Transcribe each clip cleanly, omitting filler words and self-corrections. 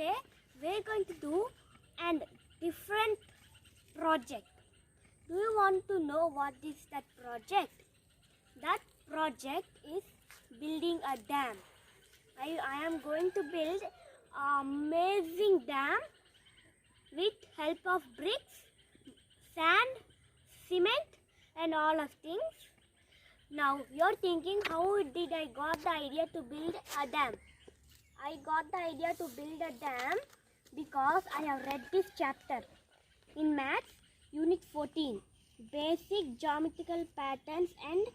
Today we're going to do a different project. Do you want to know what is that project? That project is building a dam. I am going to build an amazing dam with help of bricks, sand, cement and all of things. Now you're thinking, how did I got the idea to build a dam? I got the idea to build a dam because I have read this chapter in Maths Unit 14, Basic Geometrical Patterns and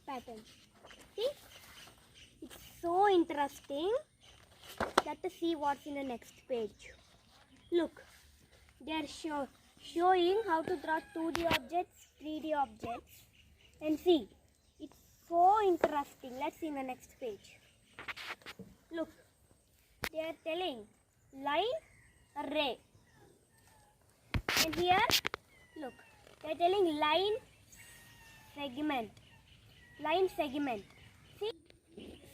Patterns. See, it's so interesting. Let us see what's in the next page. Look, they are showing how to draw 2D objects, 3D objects, and see, it's so interesting. Let's see in the next page. Look, they are telling line, ray, and here, look, they are telling line, segment.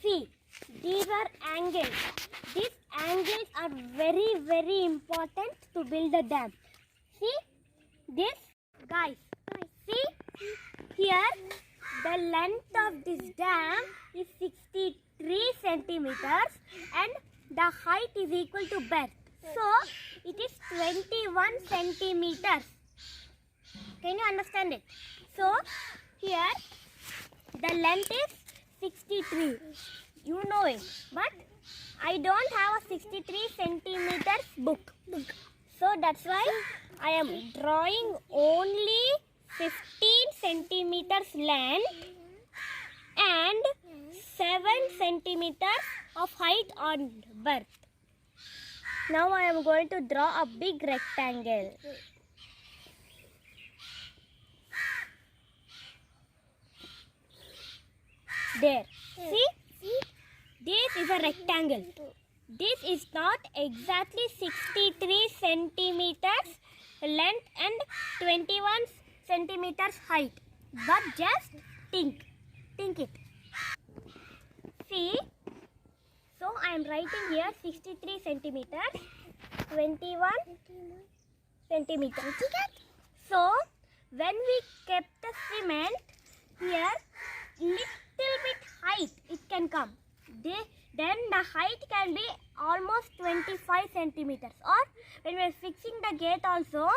See, these are angles. These angles are very, very important to build a dam. See, this, guys, see, here, the length of this dam is 63 centimeters and the height is equal to berth. So, it is 21 centimeters. Can you understand it? So, here, the length is 63. You know it. But I don't have a 63 centimeters book. So, that's why I am drawing only 15 centimeters length and 7 centimeters of height on berth. Now I am going to draw a big rectangle. There. See? This is a rectangle. This is not exactly 63 centimeters length and 21 centimeters height. But just think it. See? So I am writing here 63 centimeters, 21 centimeters. So when we kept the cement here, little bit height it can come. Then the height can be almost 25 centimeters. Or when we are fixing the gate also,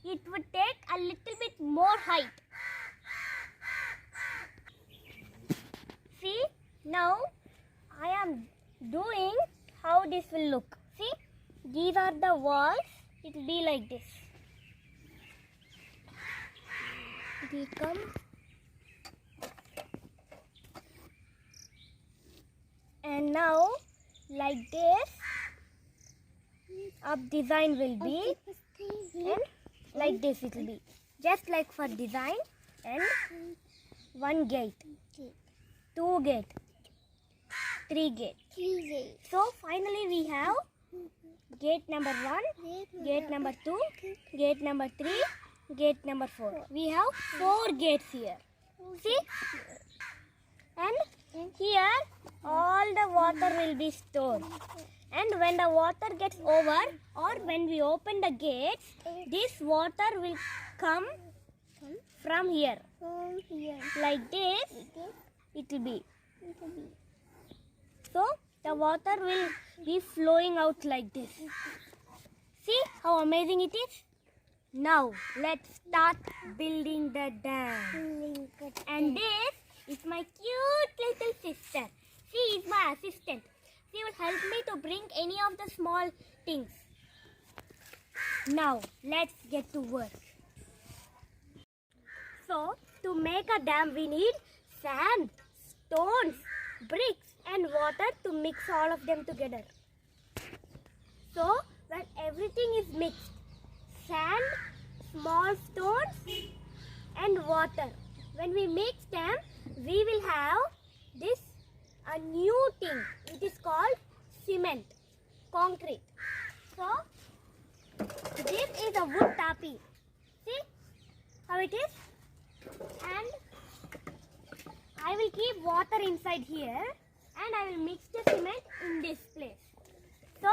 it would take a little bit more height. See, now I am doing how this will look. See, these are the walls. It will be like this. It will come. And now, like this, our design will be, and like this it will be. Just like for design, and one gate, two gate, three gate. So finally we have gate number 1, gate number 2, gate number 3, gate number 4. We have 4 gates here. See? And here all the water will be stored. And when the water gets over, or when we open the gates, this water will come from here. Like this, it will be. So, the water will be flowing out like this. See how amazing it is? Now, let's start building the dam. And this is my cute little sister. She is my assistant. She will help me to bring any of the small things. Now, let's get to work. So, to make a dam, we need sand, stones, bricks and water to mix all of them together. So, when everything is mixed, sand, small stones and water, when we mix them, we will have this a new thing. It is called cement, concrete. So, this is a wood tapi. See how it is? And I will keep water inside here and I will mix the cement in this place. So,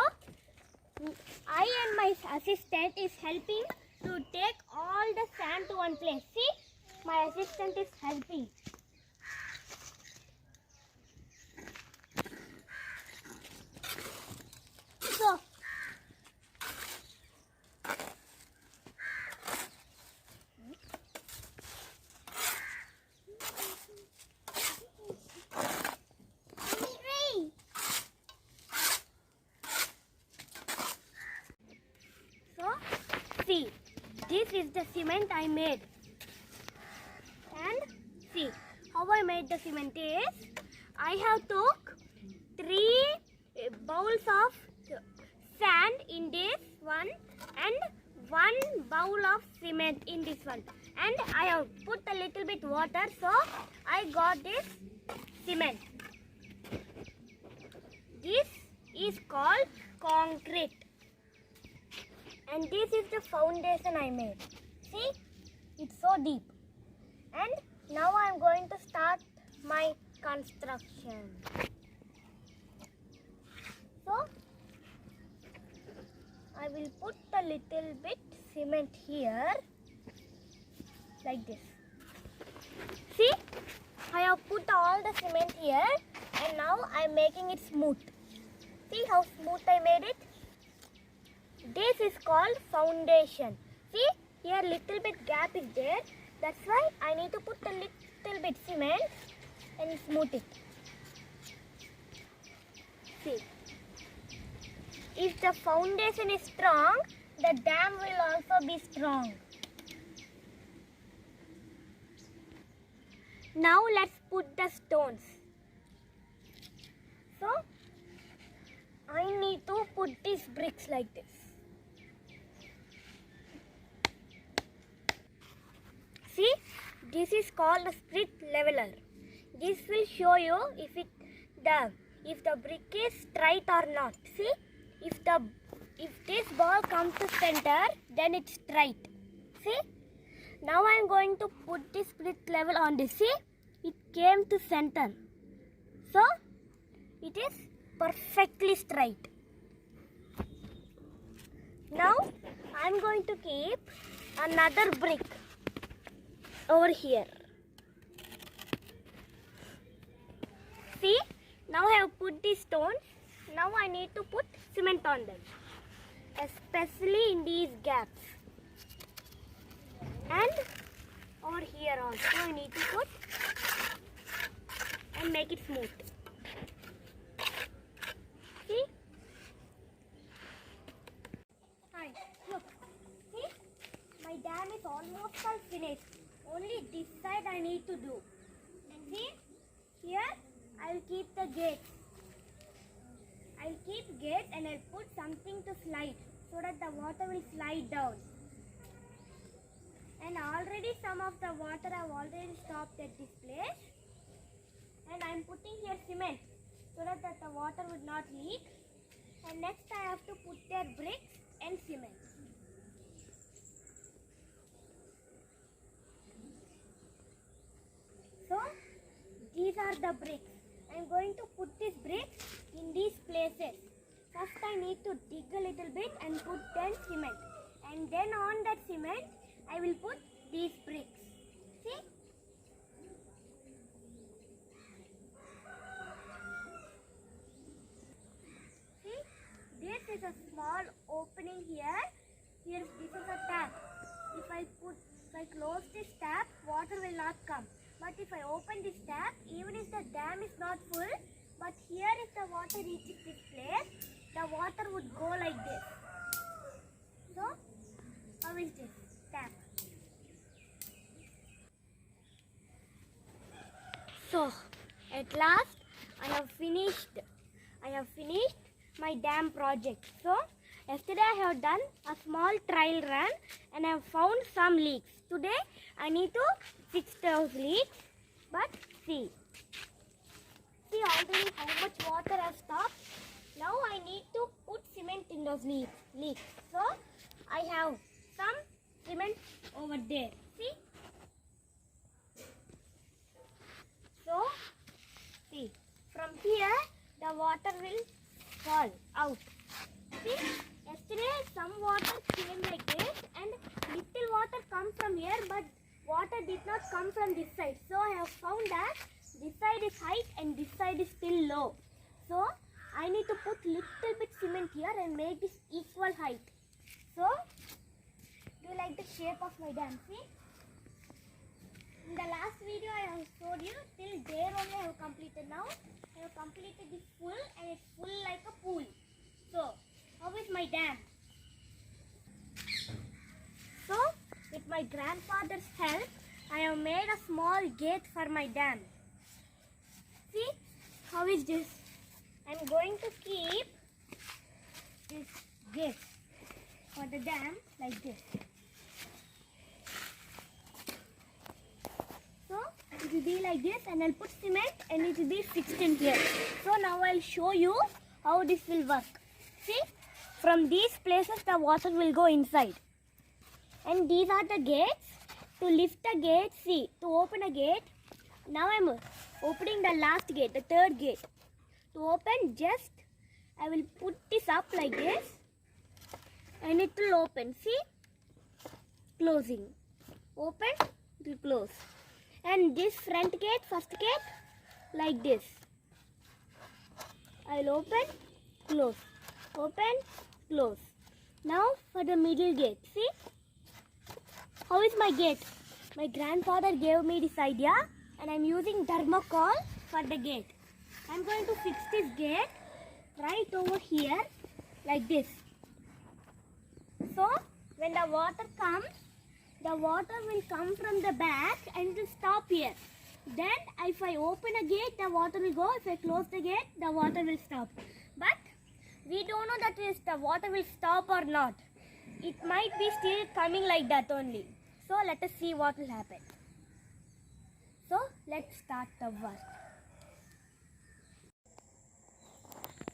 I and my assistant is helping to take all the sand to one place. See, my assistant is helping. So, see, this is the cement I made. And see, how I made the cement is, I have took 3 bowls of sand in this one and 1 bowl of cement in this one. And I have put a little bit water, so I got this cement. This is called concrete. And this is the foundation I made. See, it's so deep. And now I am going to start my construction. So, I will put a little bit cement here, like this. See, I have put all the cement here and now I am making it smooth. See how smooth I made it? This is called foundation. See, here little bit gap is there. That's why I need to put a little bit cement and smooth it. See, if the foundation is strong, the dam will also be strong. Now let's put the stones. So, I need to put these bricks like this. See, this is called a split leveler. This will show you if the brick is straight or not. See, if this ball comes to center, then it's straight. See, now I am going to put this split level on this. See, it came to center. So, it is perfectly straight. Now, I am going to keep another brick over here. See, now I have put these stones. Now I need to put cement on them, especially in these gaps. And over here also I need to put and make it smooth. See? Hi, look. See? My dam is almost all finished. Only this side I need to do. And see? Here I will keep the gates. I'll keep gates and I'll put something to slide so that the water will slide down. And already some of the water I've already stopped at this place. And I'm putting here cement so that the water would not leak. And next I have to put there bricks and cement. So these are the bricks. I'm going to put these bricks in these places. First I need to dig a little bit and put then cement. And then on that cement I will put these bricks. See? See? This is a small opening here. Here this is a tap. If I close this tap, water will not come. But if I open this tap, even if the dam is not full, but here if the water reaches this place, the water would go like this. So, how is this tap? So, at last I have finished my dam project. So, yesterday I have done a small trial run and I have found some leaks. Today I need to fix those leaks. But see already how much water has stopped. Now I need to put cement in those leaks. So I have some cement over there. See? So see, from here the water will fall out. See, it is equal height. So, do you like the shape of my dam? See? In the last video I have showed you till there only I have completed. Now I have completed this full and it's full like a pool. So, how is my dam? So, with my grandfather's help, I have made a small gate for my dam. See, how is this? I am going to keep this gate for the dam like this. So, it will be like this and I'll put cement and it will be fixed in here. So, now I'll show you how this will work. See, from these places the water will go inside. And these are the gates. To lift the gate, see, to open a gate, now I am opening the last gate, the third gate. To open, just I will put this up like this and it will open. See, closing. Open, it will close. And this front gate, first gate, like this. I will open, close. Open, close. Now for the middle gate, see. How is my gate? My grandfather gave me this idea and I am using thermocol for the gate. I am going to fix this gate right over here like this. So when the water comes, the water will come from the back and it will stop here. Then if I open a gate, the water will go. If I close the gate, the water will stop. But we don't know that is the water will stop or not. It might be still coming like that only. So let us see what will happen. So let's start the work.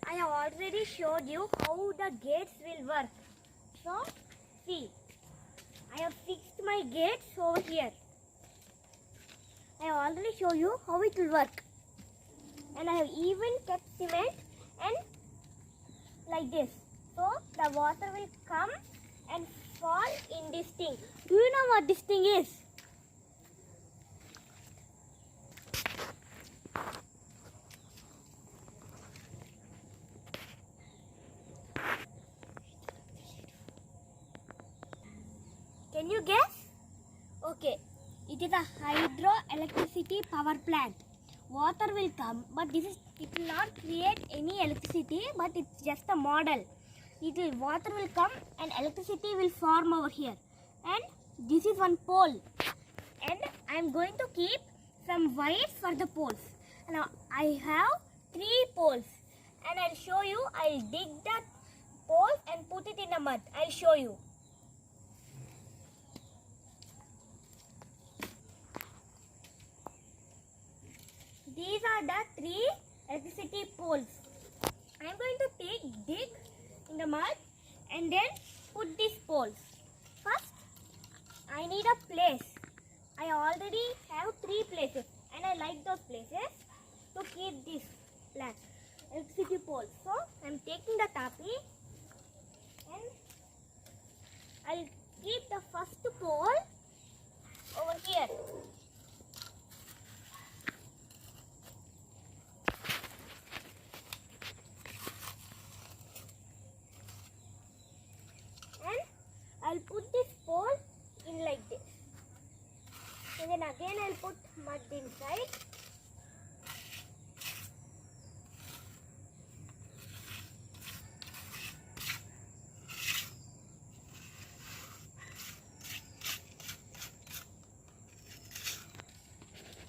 I have already showed you how the gates will work. So see, I have fixed my gates over here. I have already shown you how it will work. And I have even kept cement and like this. So the water will come and fall in this thing. Do you know what this thing is? Can you guess? Okay, it is a hydroelectricity power plant. Water will come, but it will not create any electricity, but it's just a model. Water will come and electricity will form over here. And this is one pole. And I am going to keep some wires for the poles. Now I have 3 poles. And I'll show you. I'll dig that pole and put it in the mud. I'll show you. These are the 3 electricity poles. I am going to dig in the mud and then put these poles. First, I need a place. I already have 3 places and I like those places to keep this electricity poles. So, I am taking the tapi and I'll keep the first pole over here. I'll put this pole in like this. And then again I'll put mud inside.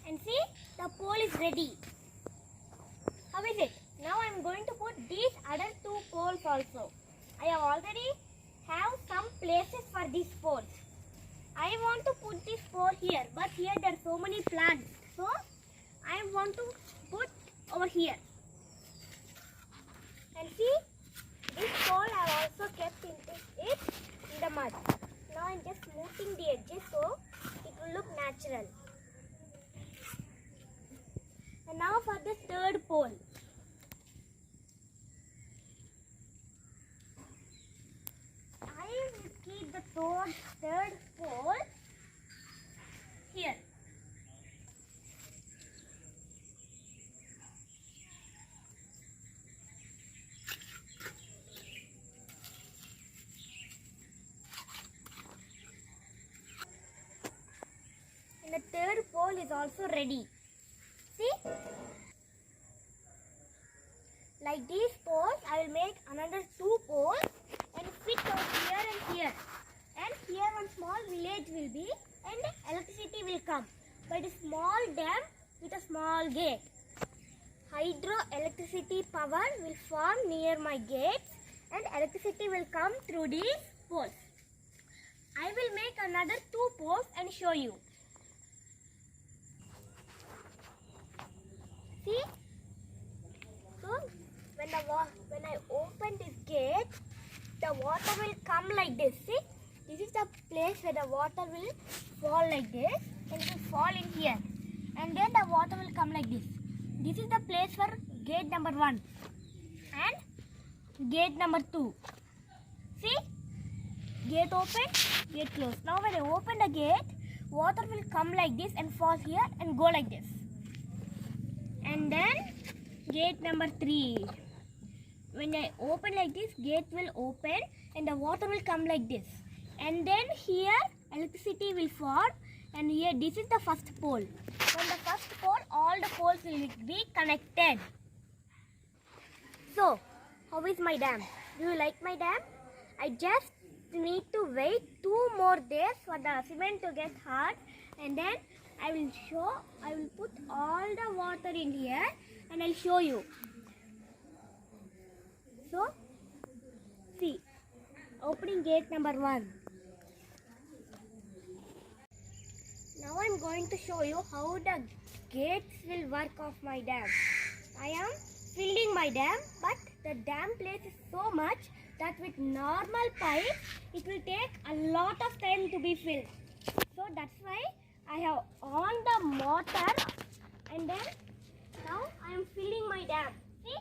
And see, the pole is ready. How is it? Now I'm going to put these other 2 poles also. I have already have some places for these poles. I want to put this pole here, but here there are so many plants. So I want to put over here. And see, this pole I have also kept in the mud. Now I'm just smoothing the edges so it will look natural. And now for the 3rd pole. I will keep the 3rd pole here. is also ready. See? Like these poles, I will make another 2 poles and fit out here and here. And here one small village will be and electricity will come by the small dam with a small gate. Hydroelectricity power will form near my gates and electricity will come through these poles. I will make another 2 poles and show you. See? So when I open this gate, the water will come like this. See? This is the place where the water will fall like this and it will fall in here. And then the water will come like this. This is the place for gate number 1 and gate number 2. See? Gate open, gate closed. Now when I open the gate, water will come like this and fall here and go like this. And then gate number 3. When I open like this, gate will open and the water will come like this. And then here electricity will form and here this is the first pole. From the first pole, all the poles will be connected. So, how is my dam? Do you like my dam? I just need to wait 2 more days for the cement to get hard and then I will put all the water in here and I'll show you. So, see, opening gate number 1. Now I'm going to show you how the gates will work of my dam. I am filling my dam, but the dam place is so much that with normal pipe, it will take a lot of time to be filled. So that's why I have on the motor and then now I am filling my dam. See?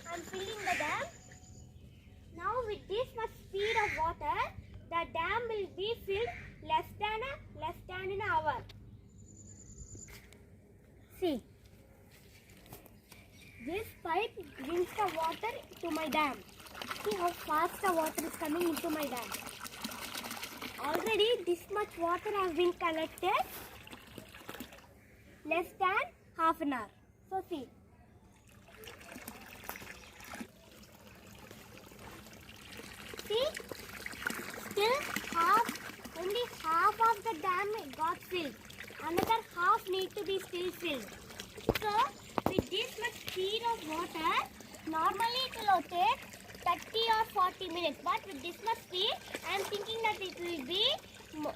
I am filling the dam. Now with this much speed of water, the dam will be filled less than an hour. See, this pipe brings the water to my dam. See how fast the water is coming into my dam. Already this much water has been collected less than half an hour. So see. See, still only half of the dam got filled. Another half need to be still filled. So, with this much speed of water, normally it will take 30 or 40 minutes. But with this much speed, I am thinking that it will be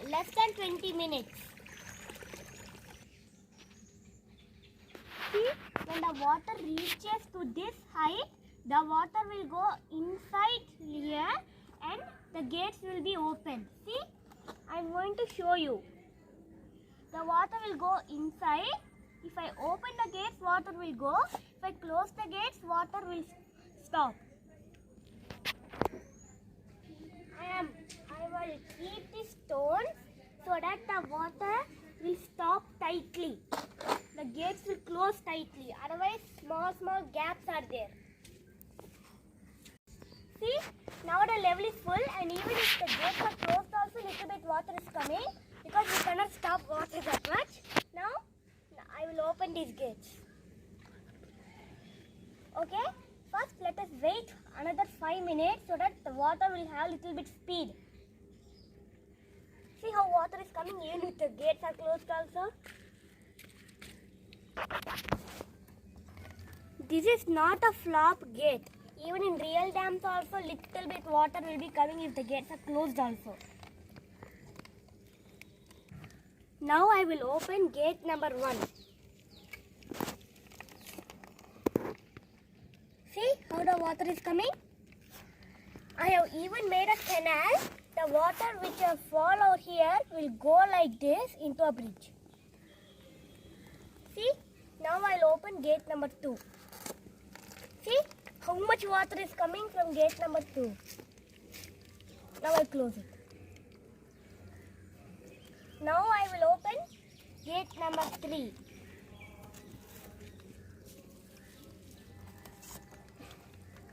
less than 20 minutes. See, when the water reaches to this height, the water will go inside here and the gates will be open. See, I am going to show you. The water will go inside. If I open the gates, water will go. If I close the gates, water will stop. I will keep the stones so that the water will stop tightly. The gates will close tightly. Otherwise, small gaps are there. See, now the level is full and even if the gates are closed also little bit water is coming because we cannot stop water that much. Now, I will open these gates. Okay, first let us wait another 5 minutes so that the water will have little bit speed. See how water is coming even if the gates are closed also. This is not a flop gate. Even in real dams also little bit water will be coming if the gates are closed also. Now I will open gate number 1. See how the water is coming? I have even made a canal. The water which will fall out here will go like this into a bridge. See? Now I will open gate number 2. See how much water is coming from gate number 2. Now I close it. Now I will open gate number 3.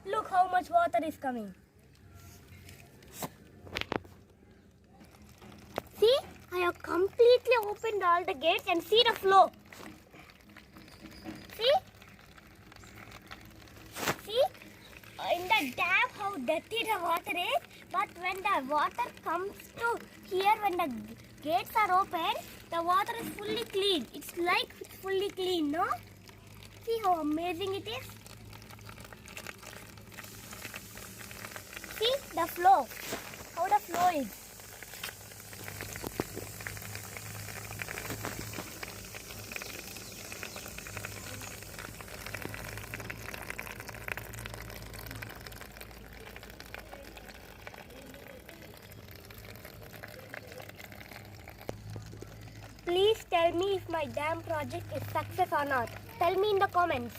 Look how much water is coming. See, I I have completely opened all the gates and see the flow. See? See? In the dam how dirty the water is, but when the water comes to here, when the gates are open, the water is fully clean. It's like it's fully clean, no? See how amazing it is? See the flow, how the flow is. Please tell me if my dam project is success or not. Tell me in the comments.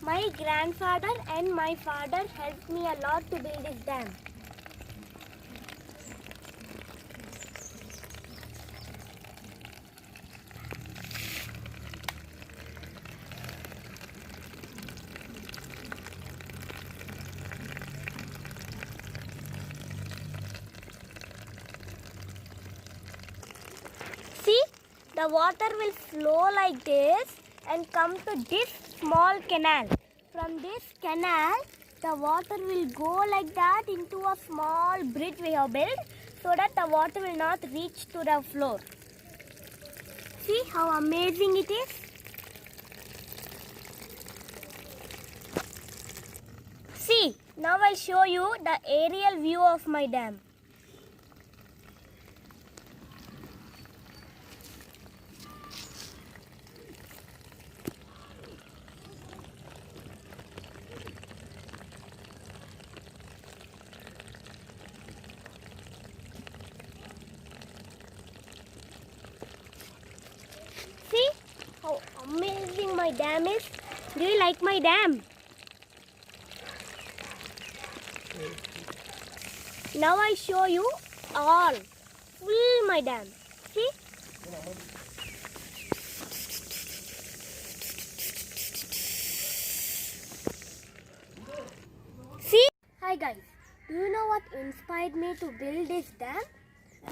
My grandfather and my father helped me a lot to build this dam. See, the water will flow like this and come to this small canal. From this canal, the water will go like that into a small bridge we have built so that the water will not reach to the floor. See how amazing it is? See, now I'll show you the aerial view of my dam. See how amazing my dam is? Do you like my dam? Now I show you all full my dam. See? See? Hi guys. Do you know what inspired me to build this dam?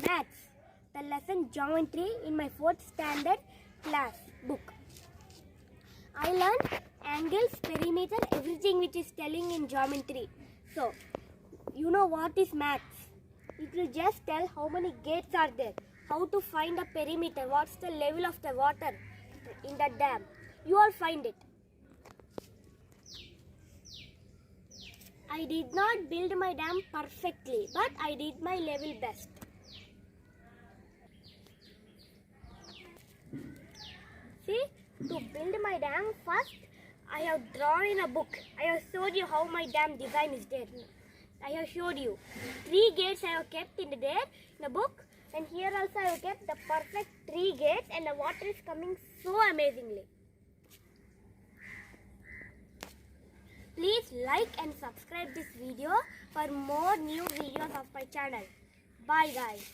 Maths. The lesson geometry in my 4th standard class book. I learned angles, perimeter, everything which is telling in geometry. So, you know what is maths? It will just tell how many gates are there, how to find the perimeter, what's the level of the water in the dam. You all find it. I did not build my dam perfectly, but I did my level best. See, to build my dam first, I have drawn in a book. I have showed you how my dam design is there. I have showed you. 3 gates I have kept in the book, and here also I have kept the perfect 3 gates, and the water is coming so amazingly. Please like and subscribe this video for more new videos of my channel. Bye guys.